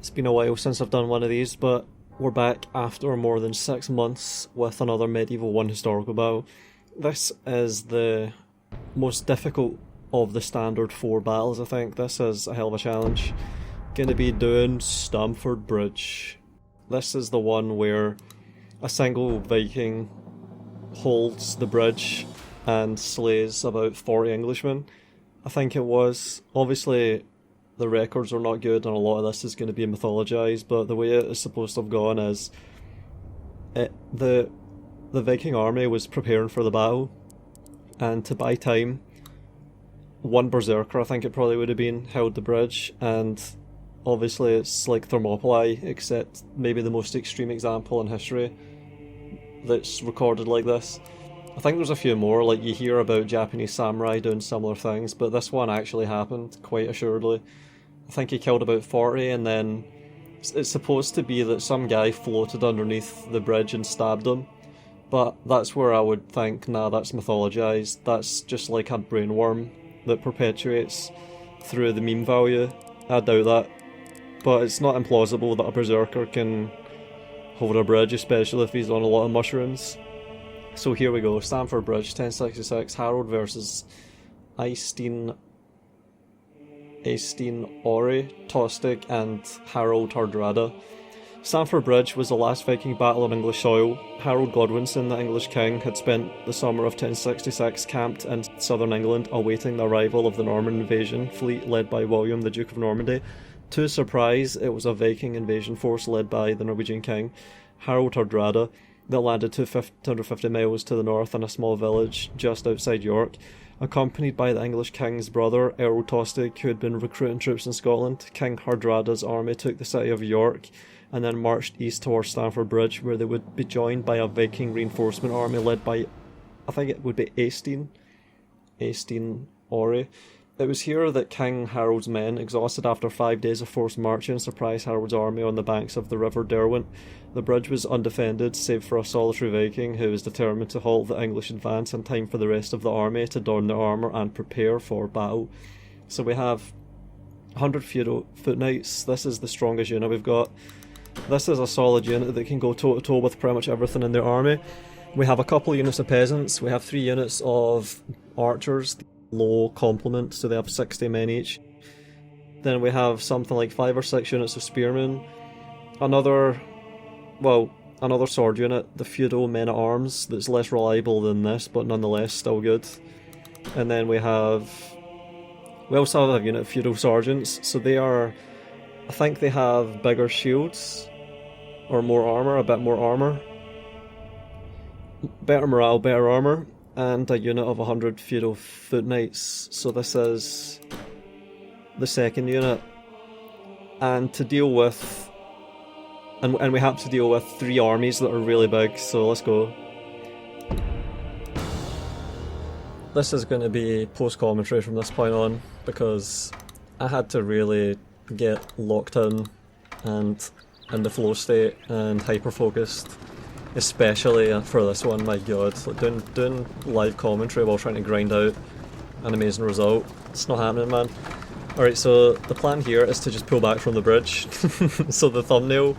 It's been a while since I've done one of these, but we're back after more than 6 months with another Medieval 1 historical battle. This is the most difficult of the standard 4 battles, I think. This is a hell of a challenge. Gonna be doing Stamford Bridge. This is the one where a single Viking holds the bridge and slays about 40 Englishmen, I think it was. Obviously, the records are not good and a lot of this is going to be mythologised, but the way it is supposed to have gone is the Viking army was preparing for the battle, and to buy time, one berserker, I think it probably would have been, held the bridge, and obviously it's like Thermopylae, except maybe the most extreme example in history that's recorded like this. I think there's a few more, like you hear about Japanese samurai doing similar things, but this one actually happened, quite assuredly. I think he killed about 40, and then it's supposed to be that some guy floated underneath the bridge and stabbed him, but that's where I would think, nah, that's mythologised, that's just like a brainworm that perpetuates through the meme value. I doubt that, but it's not implausible that a berserker can hold a bridge, especially if he's on a lot of mushrooms. So here we go, Stamford Bridge, 1066, Harold versus Eystein Ori, Tostig, and Harold Hardrada. Stamford Bridge was the last Viking battle on English soil. Harold Godwinson, the English king, had spent the summer of 1066 camped in southern England, awaiting the arrival of the Norman invasion fleet led by William, the Duke of Normandy. To his surprise, it was a Viking invasion force led by the Norwegian king, Harold Hardrada, that landed 250 miles to the north in a small village just outside York. Accompanied by the English king's brother, Earl Tostig, who had been recruiting troops in Scotland, King Hardrada's army took the city of York and then marched east towards Stamford Bridge, where they would be joined by a Viking reinforcement army led by, I think it would be Eystein Ori. It was here that King Harold's men, exhausted after 5 days of forced marching, surprised Harold's army on the banks of the River Derwent. The bridge was undefended, save for a solitary Viking who was determined to halt the English advance in time for the rest of the army to don their armour and prepare for battle. So we have 100 feudal foot knights. This is the strongest unit we've got. This is a solid unit that can go toe to toe with pretty much everything in their army. We have a couple of units of peasants. We have 3 units of archers, low complement, so they have 60 men each. Then we have something like 5 or 6 units of spearmen. Another sword unit, the feudal men-at-arms, that's less reliable than this, but nonetheless still good. And then we also have a unit of feudal sergeants, so I think they have bigger shields, or more armour, a bit more armour. Better morale, better armour, and a unit of 100 feudal foot knights. So this is the second unit. And to deal with... And we have to deal with 3 armies that are really big, so let's go. This is going to be post-commentary from this point on, because I had to really get locked in and in the flow state and hyper-focused, especially for this one. My god, like doing live commentary while trying to grind out an amazing result, it's not happening, man. Alright, so the plan here is to just pull back from the bridge. So the thumbnail,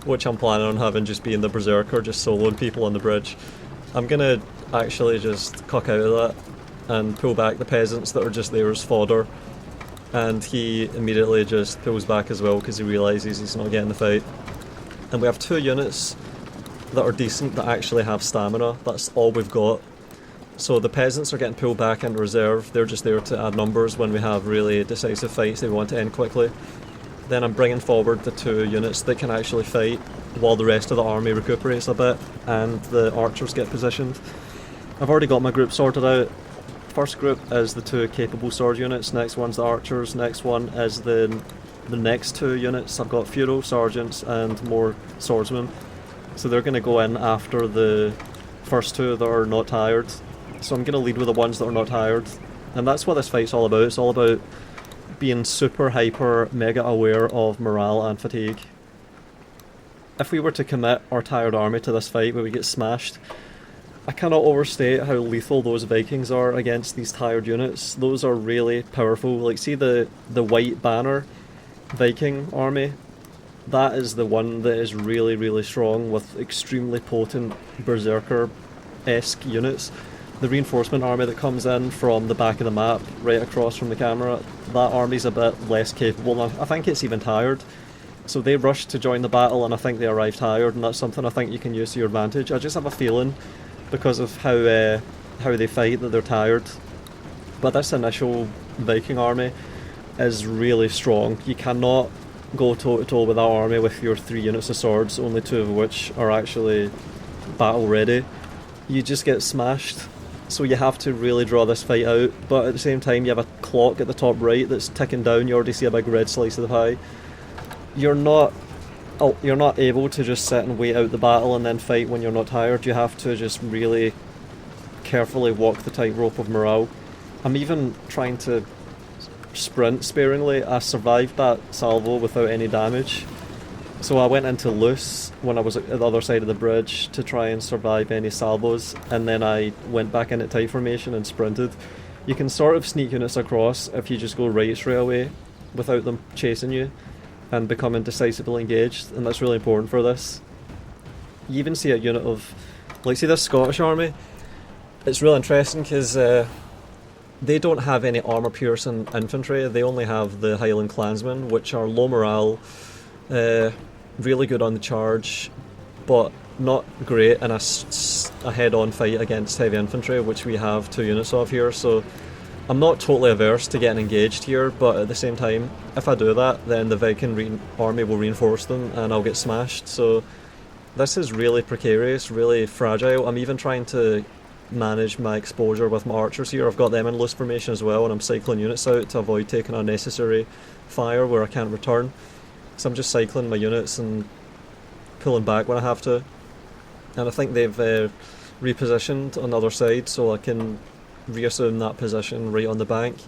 which I'm planning on having just being the berserker, just soloing people on the bridge, I'm gonna actually just cuck out of that and pull back the peasants that are just there as fodder, and he immediately just pulls back as well because he realises he's not getting the fight. And we have 2 units that are decent that actually have stamina. That's all we've got. So the peasants are getting pulled back into reserve. They're just there to add numbers when we have really decisive fights they want to end quickly. Then I'm bringing forward the 2 units that can actually fight while the rest of the army recuperates a bit and the archers get positioned. I've already got my group sorted out. First group is the 2 capable sword units, next one's the archers, next one is the next 2 units. I've got feudal sergeants and more swordsmen. So they're going to go in after the first 2 that are not tired. So I'm going to lead with the ones that are not tired. And that's what this fight's all about. It's all about being super hyper mega aware of morale and fatigue. If we were to commit our tired army to this fight where we get smashed, I cannot overstate how lethal those Vikings are against these tired units. Those are really powerful. Like, see the white banner Viking army? that is the one that is really, really strong with extremely potent berserker-esque units. The reinforcement army that comes in from the back of the map, right across from the camera, that army's a bit less capable. I think it's even tired. So they rushed to join the battle, and I think they arrived tired, and that's something I think you can use to your advantage. I just have a feeling, because of how they fight, that they're tired. But this initial Viking army is really strong. You cannot go toe-to-toe with that army with your 3 units of swords, only 2 of which are actually battle ready. You just get smashed. So you have to really draw this fight out, but at the same time you have a clock at the top right that's ticking down. You already see a big red slice of the pie. You're not able to just sit and wait out the battle and then fight when you're not tired. You have to just really carefully walk the tightrope of morale. I'm even trying to sprint sparingly. I survived that salvo without any damage. So I went into loose when I was at the other side of the bridge to try and survive any salvos, and then I went back in at tight formation and sprinted. You can sort of sneak units across if you just go right straight away without them chasing you and becoming decisively engaged, and that's really important for this. You even see a unit of, like, see this Scottish army? It's real interesting because they don't have any armour piercing infantry. They only have the Highland Clansmen, which are low morale, really good on the charge, but not great in a head-on fight against heavy infantry, which we have 2 units of here. So I'm not totally averse to getting engaged here, but at the same time, if I do that, then the Viking army will reinforce them and I'll get smashed. So this is really precarious, really fragile. I'm even trying to manage my exposure with my archers here. I've got them in loose formation as well, and I'm cycling units out to avoid taking unnecessary fire where I can't return. So I'm just cycling my units and pulling back when I have to. And I think they've repositioned on the other side, so I can reassume that position right on the bank.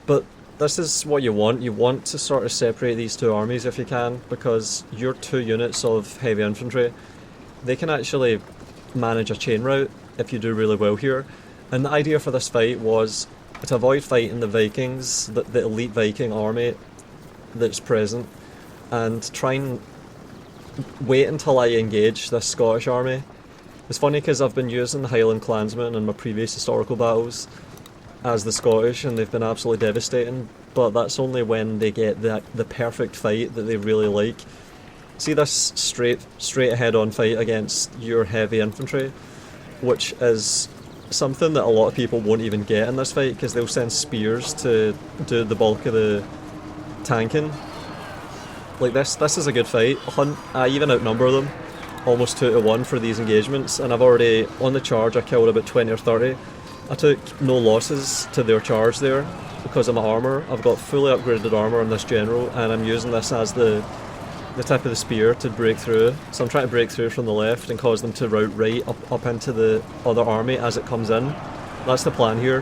But this is what you want. You want to sort of separate these 2 armies if you can, because your 2 units of heavy infantry, they can actually manage a chain route if you do really well here. And the idea for this fight was to avoid fighting the Vikings, the elite Viking army that's present, and try and wait until I engage this Scottish army. It's funny because I've been using the Highland Clansmen in my previous historical battles as the Scottish, and they've been absolutely devastating, but that's only when they get the perfect fight that they really like. See this straight ahead on fight against your heavy infantry, which is something that a lot of people won't even get in this fight because they'll send spears to do the bulk of the tanking. Like this is a good fight. I even outnumber them almost 2 to 1 for these engagements, and I've already, on the charge, I killed about 20 or 30. I took no losses to their charge there because of my armour. I've got fully upgraded armour on this general, and I'm using this as the tip of the spear to break through. So I'm trying to break through from the left and cause them to route right up into the other army as it comes in. That's the plan here.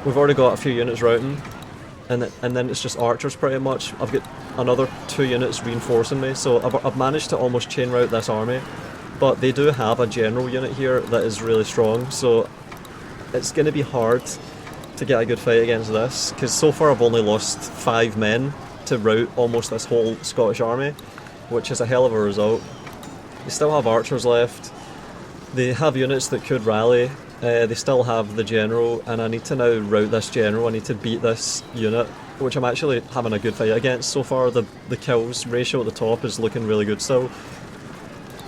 We've already got a few units routing, and then it's just archers pretty much. I've got another 2 units reinforcing me, so I've managed to almost chain route this army. But they do have a general unit here that is really strong, so it's going to be hard to get a good fight against this, because so far I've only lost 5 men to rout almost this whole Scottish army, which is a hell of a result. They still have archers left, they have units that could rally, they still have the general, and I need to now rout this general. I need to beat this unit, which I'm actually having a good fight against. So far the kills ratio at the top is looking really good still.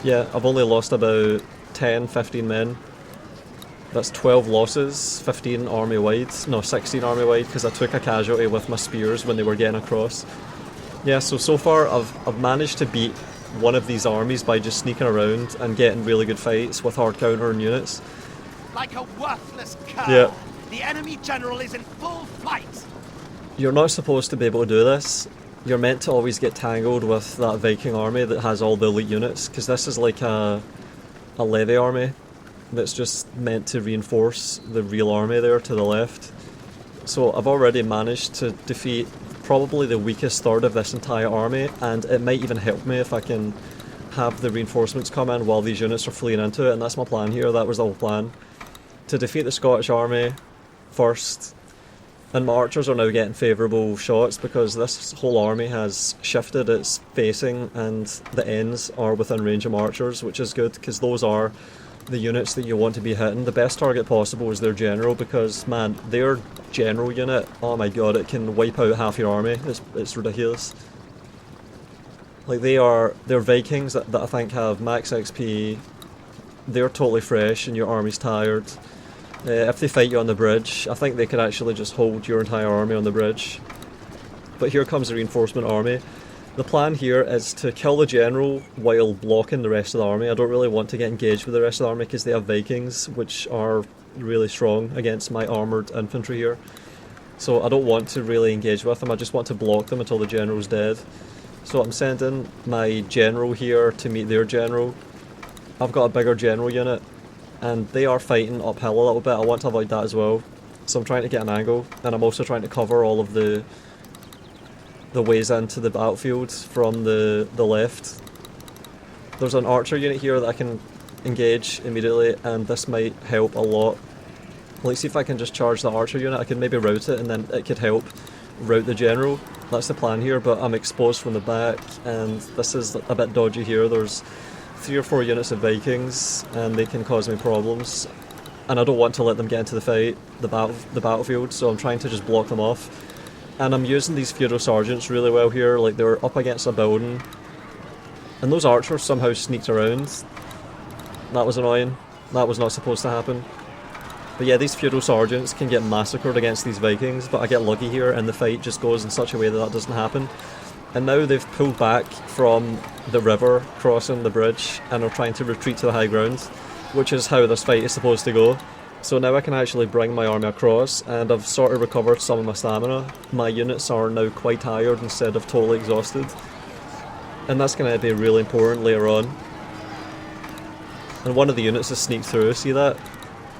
Yeah, I've only lost about 10-15 men. That's 12 losses, 15 army wide. No, 16 army wide, because I took a casualty with my spears when they were getting across. Yeah, so far I've managed to beat one of these armies by just sneaking around and getting really good fights with hard countering units. Like a worthless cur. Yeah. The enemy general is in full flight. You're not supposed to be able to do this. You're meant to always get tangled with that Viking army that has all the elite units, because this is like a levy army that's just meant to reinforce the real army there to the left. So I've already managed to defeat probably the weakest third of this entire army, and it might even help me if I can have the reinforcements come in while these units are fleeing into it, and that's my plan here. That was the whole plan. To defeat the Scottish army first, And my archers are now getting favourable shots because this whole army has shifted its facing and the ends are within range of my archers, which is good because those are the units that you want to be hitting. The best target possible is their general because, man, their general unit, oh my god, it can wipe out half your army. It's ridiculous. Like, they're Vikings that I think have max XP. They're totally fresh and your army's tired. If they fight you on the bridge, I think they could actually just hold your entire army on the bridge. But here comes the reinforcement army. The plan here is to kill the general while blocking the rest of the army. I don't really want to get engaged with the rest of the army because they have Vikings, which are really strong against my armoured infantry here. So I don't want to really engage with them, I just want to block them until the general's dead. So I'm sending my general here to meet their general. I've got a bigger general unit, and they are fighting uphill a little bit. I want to avoid that as well. So I'm trying to get an angle, and I'm also trying to cover all of the ways into the battlefield from the left. There's an archer unit here that I can engage immediately, and this might help a lot. Let's see if I can just charge the archer unit. I can maybe route it, and then it could help route the general. That's the plan here, but I'm exposed from the back, and this is a bit dodgy here. There's 3 or 4 units of Vikings, and they can cause me problems. And I don't want to let them get into the fight, the battlefield, so I'm trying to just block them off. And I'm using these feudal sergeants really well here, like they're up against a building. And those archers somehow sneaked around. That was annoying. That was not supposed to happen. But yeah, these feudal sergeants can get massacred against these Vikings, but I get lucky here and the fight just goes in such a way that that doesn't happen. And now they've pulled back from the river, crossing the bridge, and are trying to retreat to the high ground, which is how this fight is supposed to go. So now I can actually bring my army across, and I've sort of recovered some of my stamina. My units are now quite tired instead of totally exhausted. And that's going to be really important later on. And one of the units has sneaked through, see that?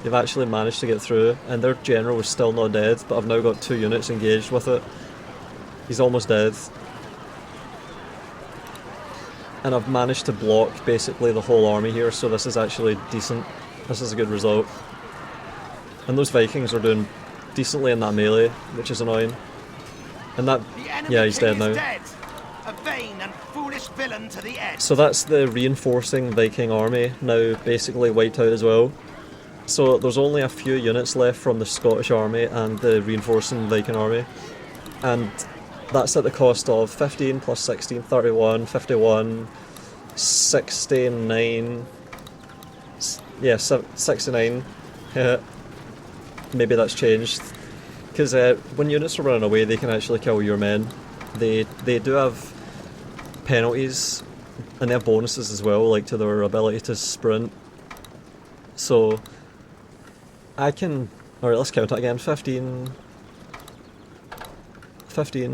They've actually managed to get through, and their general is still not dead, but I've now got 2 units engaged with it. He's almost dead. And I've managed to block basically the whole army here, so this is actually decent. This is a good result. And those Vikings are doing decently in that melee, which is annoying. And that, yeah, he's dead now. A vain and foolish villain to the end. So that's the reinforcing Viking army now basically wiped out as well. So there's only a few units left from the Scottish army and the reinforcing Viking army. And that's at the cost of 15 plus 16, 31, 51, 69, yeah, 69. Maybe that's changed. Because when units are running away, they can actually kill your men. They do have penalties, and they have bonuses as well, like to their ability to sprint. So I can... Alright, let's count it again. 15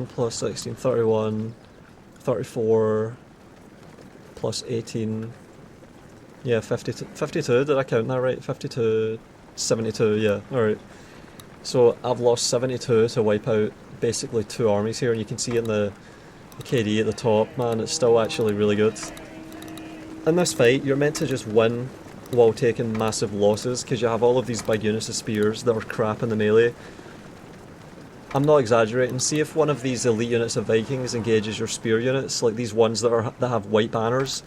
plus 16, 31, 34 plus 18. Yeah, 52. Did I count that right? 52, 72, yeah, alright. So I've lost 72 to wipe out basically 2 armies here, and you can see in the KD at the top, man, it's still actually really good. In this fight, you're meant to just win while taking massive losses, because you have all of these big units of spears that are crap in the melee. I'm not exaggerating. See if one of these elite units of Vikings engages your spear units, like these ones that have white banners.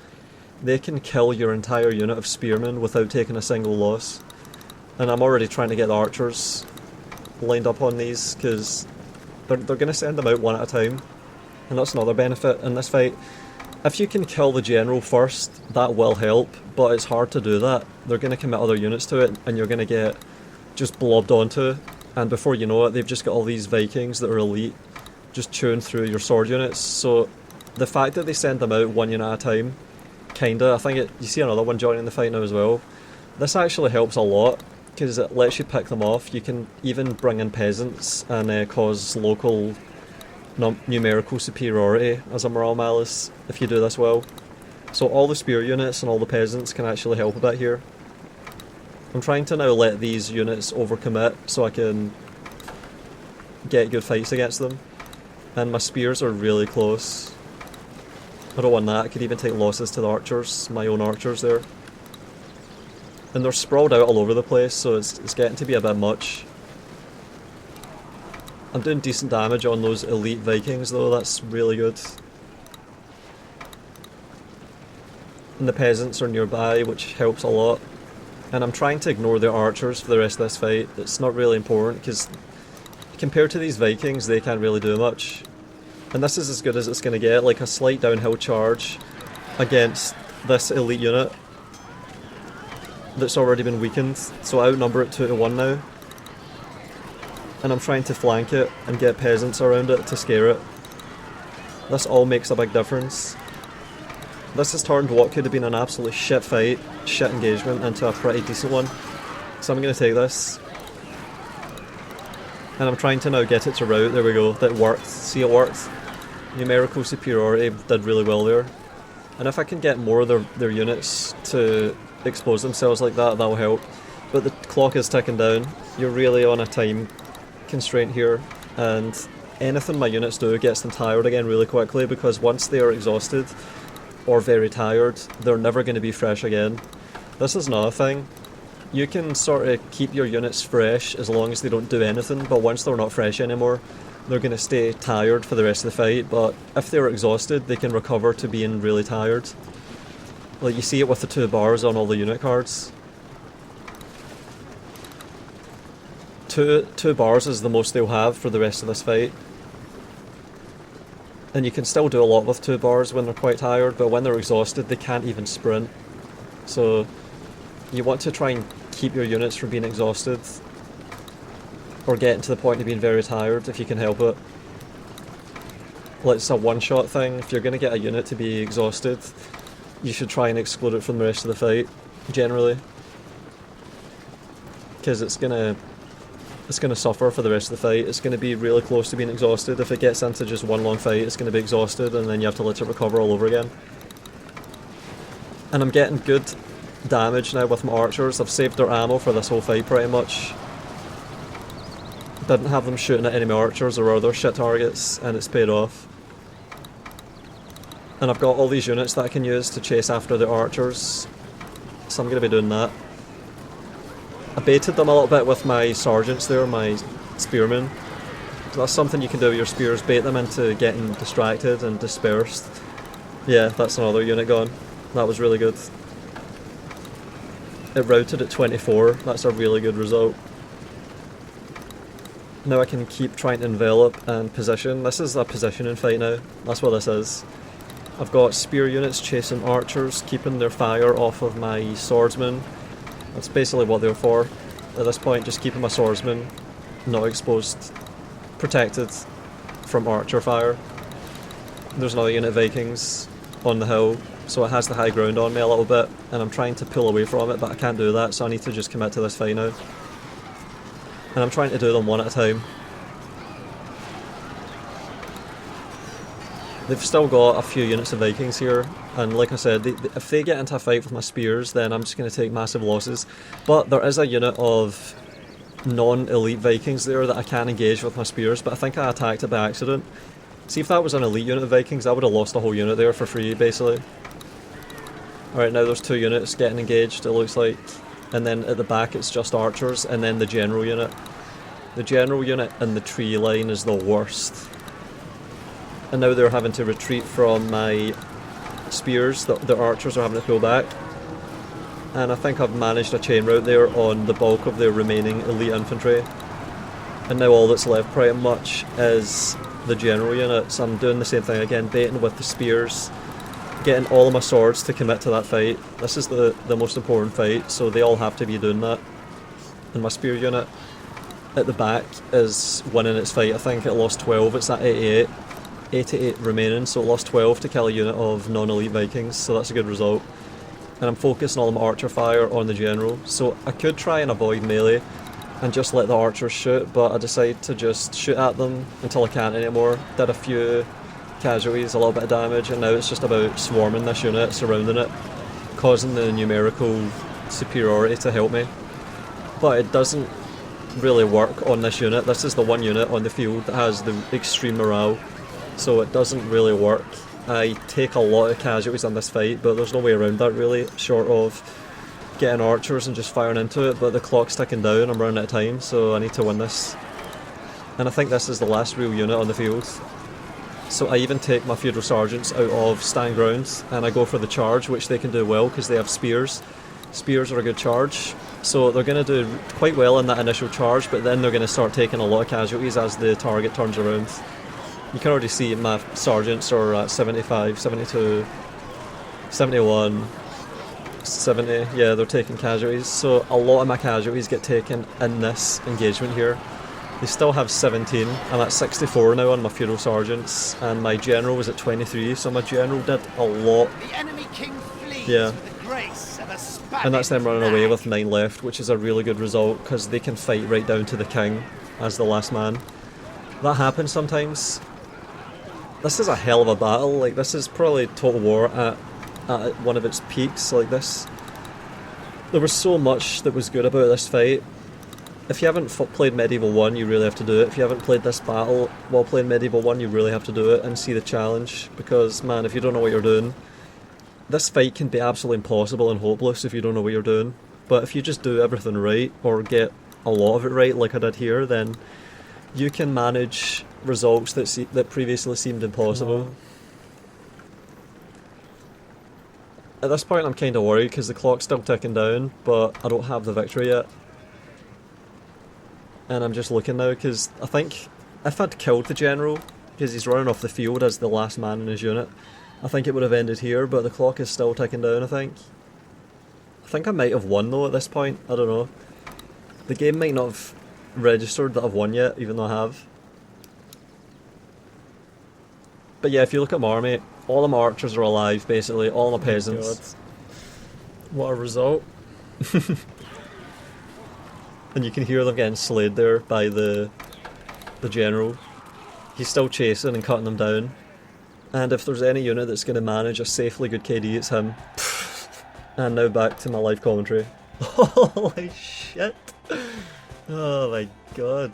They can kill your entire unit of spearmen without taking a single loss. And I'm already trying to get the archers lined up on these, because they're going to send them out one at a time. And that's another benefit in this fight. If you can kill the general first, that will help, but it's hard to do that. They're going to commit other units to it, and you're going to get just blobbed onto. And before you know it, they've just got all these Vikings that are elite just chewing through your sword units. So the fact that they send them out one unit at a time, kinda, I think you see another one joining the fight now as well. This actually helps a lot, because it lets you pick them off. You can even bring in peasants and cause local numerical superiority as a morale malice if you do this well. So all the spear units and all the peasants can actually help a bit here. I'm trying to now let these units overcommit so I can get good fights against them. And my spears are really close. I don't want that. I could even take losses to the archers, my own archers there. And they're sprawled out all over the place, so it's getting to be a bit much. I'm doing decent damage on those elite Vikings though, that's really good. And the peasants are nearby, which helps a lot. And I'm trying to ignore the archers for the rest of this fight. It's not really important, because compared to these Vikings, they can't really do much. And this is as good as it's going to get, like a slight downhill charge against this elite unit that's already been weakened. So I outnumber it 2-1 now. And I'm trying to flank it and get peasants around it to scare it. This all makes a big difference. This has turned what could have been an absolutely shit fight, shit engagement, into a pretty decent one. So I'm going to take this. And I'm trying to now get it to rout. There we go. That worked. See, it worked. Numerical superiority did really well there. And if I can get more of their units to expose themselves like that, that'll help. But the clock is ticking down. You're really on a time constraint here. And anything my units do gets them tired again really quickly, because once they are exhausted or very tired, they're never going to be fresh again. This is another thing. You can sort of keep your units fresh as long as they don't do anything, but once they're not fresh anymore, they're going to stay tired for the rest of the fight. But if they're exhausted, they can recover to being really tired. Like, you see it with the 2 bars on all the unit cards. Two bars is the most they'll have for the rest of this fight. And you can still do a lot with 2 bars when they're quite tired, but when they're exhausted they can't even sprint. So you want to try and keep your units from being exhausted, or getting to the point of being very tired if you can help it. Like, it's a one-shot thing. If you're going to get a unit to be exhausted, you should try and exclude it from the rest of the fight, generally. Because it's gonna suffer for the rest of the fight. It's going to be really close to being exhausted. If it gets into just one long fight, it's going to be exhausted, and then you have to let it recover all over again. And I'm getting good damage now with my archers. I've saved their ammo for this whole fight pretty much. Didn't have them shooting at enemy archers or other shit targets, and it's paid off. And I've got all these units that I can use to chase after the archers, so I'm going to be doing that. I baited them a little bit with my sergeants there, my spearmen. So that's something you can do with your spears, bait them into getting distracted and dispersed. Yeah, that's another unit gone. That was really good. It routed at 24, that's a really good result. Now I can keep trying to envelop and position. This is a positioning fight now, that's what this is. I've got spear units chasing archers, keeping their fire off of my swordsmen. That's basically what they're for. At this point, just keeping my swordsmen not exposed, protected from archer fire. There's another unit of Vikings on the hill, so it has the high ground on me a little bit, and I'm trying to pull away from it, but I can't do that, so I need to just commit to this fight now. And I'm trying to do them one at a time. They've still got a few units of Vikings here, and like I said, if they get into a fight with my spears, then I'm just going to take massive losses. But there is a unit of non-elite Vikings there that I can engage with my spears, but I think I attacked it by accident. See, if that was an elite unit of Vikings, I would have lost the whole unit there for free, basically. Alright, now there's 2 units getting engaged, it looks like. And then at the back it's just archers, and then the general unit. The general unit in the tree line is the worst. And now they're having to retreat from my spears, the archers are having to pull back. And I think I've managed a chain route there on the bulk of their remaining elite infantry. And now all that's left pretty much is the general unit, so I'm doing the same thing again, baiting with the spears, getting all of my swords to commit to that fight. This is the most important fight, so they all have to be doing that. And my spear unit at the back is winning its fight. I think it lost 12, it's at 88. 88 remaining, so it lost 12 to kill a unit of non-elite Vikings, so that's a good result. And I'm focusing all my archer fire on the general, so I could try and avoid melee and just let the archers shoot, but I decided to just shoot at them until I can't anymore. Did a few casualties, a little bit of damage, and now it's just about swarming this unit, surrounding it, causing the numerical superiority to help me. But it doesn't really work on this unit. This is the one unit on the field that has the extreme morale, so it doesn't really work. I take a lot of casualties on this fight, but there's no way around that really, short of getting archers and just firing into it, but the clock's ticking down, I'm running out of time, so I need to win this. And I think this is the last real unit on the field. So I even take my feudal sergeants out of stand grounds and I go for the charge, which they can do well because they have spears. Spears are a good charge, so they're going to do quite well in that initial charge, but then they're going to start taking a lot of casualties as the target turns around. You can already see my sergeants are at 75, 72, 71, 70, yeah, they're taking casualties, so a lot of my casualties get taken in this engagement here. They still have 17, I'm at 64 now on my feudal sergeants, and my general was at 23, so my general did a lot. The enemy king flees Yeah. with the grace of a Spanish And that's them running away flag. with 9 left, which is a really good result, because they can fight right down to the king as the last man. That happens sometimes. This is a hell of a battle, like this is probably Total War at one of its peaks like this. There was so much that was good about this fight. If you haven't played Medieval 1, you really have to do it. If you haven't played this battle while playing Medieval 1, you really have to do it and see the challenge, because man, if you don't know what you're doing, this fight can be absolutely impossible and hopeless if you don't know what you're doing. But if you just do everything right, or get a lot of it right like I did here, then you can manage results that previously seemed impossible. At this point I'm kind of worried because the clock's still ticking down, but I don't have the victory yet. And I'm just looking now because I think if I'd killed the general, because he's running off the field as the last man in his unit, I think it would have ended here, but the clock is still ticking down, I think. I think I might have won though at this point, I don't know. The game might not have registered that I've won yet, even though I have. But yeah, if you look at my army, all of my archers are alive basically, all my peasants. God. What a result. And you can hear them getting slayed there by the general. He's still chasing and cutting them down. And if there's any unit that's going to manage a safely good KD, it's him. And now back to my live commentary. Holy shit! Oh my god.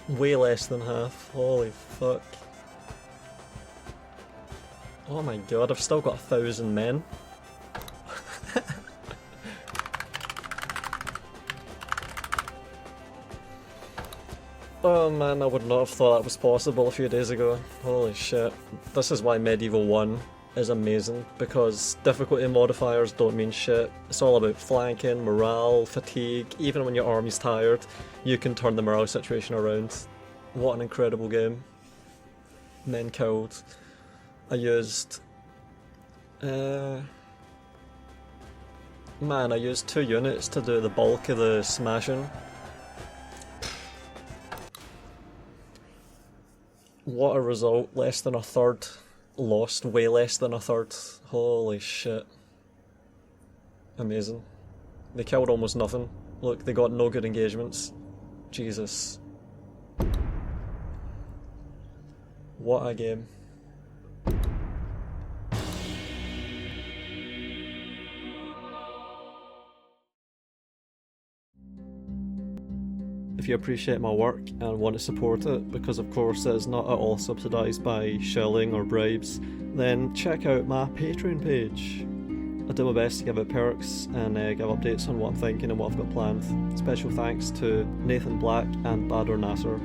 Way less than half. Holy fuck. Oh my god, I've still got 1,000 men. Oh man, I would not have thought that was possible a few days ago. Holy shit. This is why Medieval 1 is amazing, because difficulty modifiers don't mean shit. It's all about flanking, morale, fatigue. Even when your army's tired, you can turn the morale situation around. What an incredible game. Men killed. I used... I used 2 units to do the bulk of the smashing. What a result, less than a third. Lost way less than a third. Holy shit. Amazing. They killed almost nothing. Look, they got no good engagements. Jesus. What a game. If you appreciate my work and want to support it, because of course it is not at all subsidised by shilling or bribes, then check out my Patreon page. I do my best to give out perks and give updates on what I'm thinking and what I've got planned. Special thanks to Nathan Black and Badr Nasser.